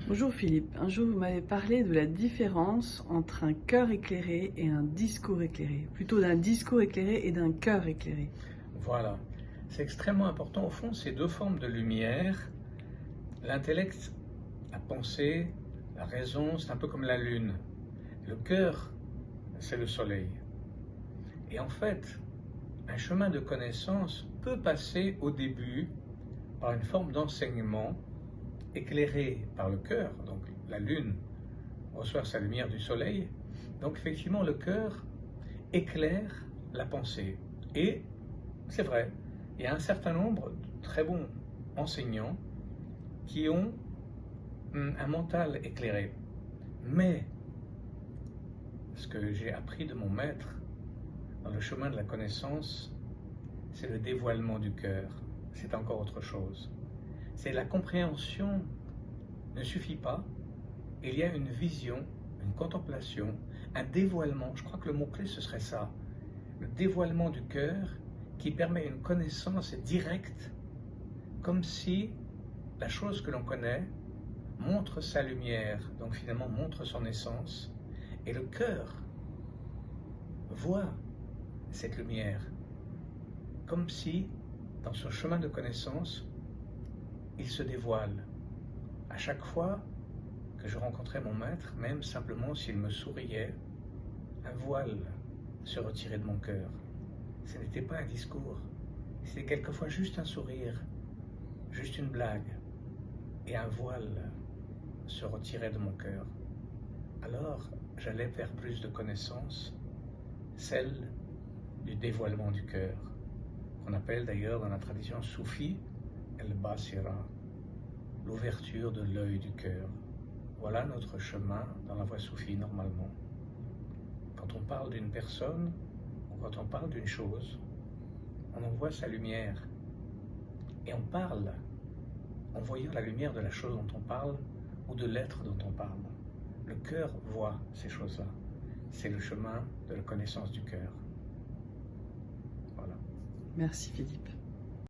Bonjour Philippe, un jour vous m'avez parlé de la différence entre un cœur éclairé et un discours éclairé, plutôt d'un discours éclairé et d'un cœur éclairé. Voilà. C'est extrêmement important. Au fond, ces deux formes de lumière, l'intellect, la pensée, la raison, c'est un peu comme la lune. Le cœur, c'est le soleil. Et en fait, un chemin de connaissance peut passer au début par une forme d'enseignement éclairé par le cœur. Donc la lune reçoit sa lumière du soleil. Donc effectivement, le cœur éclaire la pensée. Et c'est vrai, il y a un certain nombre de très bons enseignants qui ont un mental éclairé. Mais ce que j'ai appris de mon maître dans le chemin de la connaissance, c'est le dévoilement du cœur. C'est encore autre chose. C'est la compréhension ne suffit pas. Il y a une vision, une contemplation, un dévoilement. Je crois que le mot-clé, ce serait ça. Le dévoilement du cœur qui permet une connaissance directe, comme si la chose que l'on connaît montre sa lumière, donc finalement montre son essence, et le cœur voit cette lumière, comme si, dans ce chemin de connaissance, il se dévoile. À chaque fois que je rencontrais mon maître, même simplement s'il me souriait, un voile se retirait de mon cœur. Ce n'était pas un discours, c'était quelquefois juste un sourire, juste une blague, et un voile se retirait de mon cœur. Alors, j'allais vers plus de connaissances, celle du dévoilement du cœur, qu'on appelle d'ailleurs dans la tradition soufie el-basira, l'ouverture de l'œil du cœur. Voilà notre chemin dans la voie soufie normalement. Quand on parle d'une personne ou quand on parle d'une chose, on en voit sa lumière et on parle en voyant la lumière de la chose dont on parle ou de l'être dont on parle. Le cœur voit ces choses-là. C'est le chemin de la connaissance du cœur. Voilà. Merci Philippe.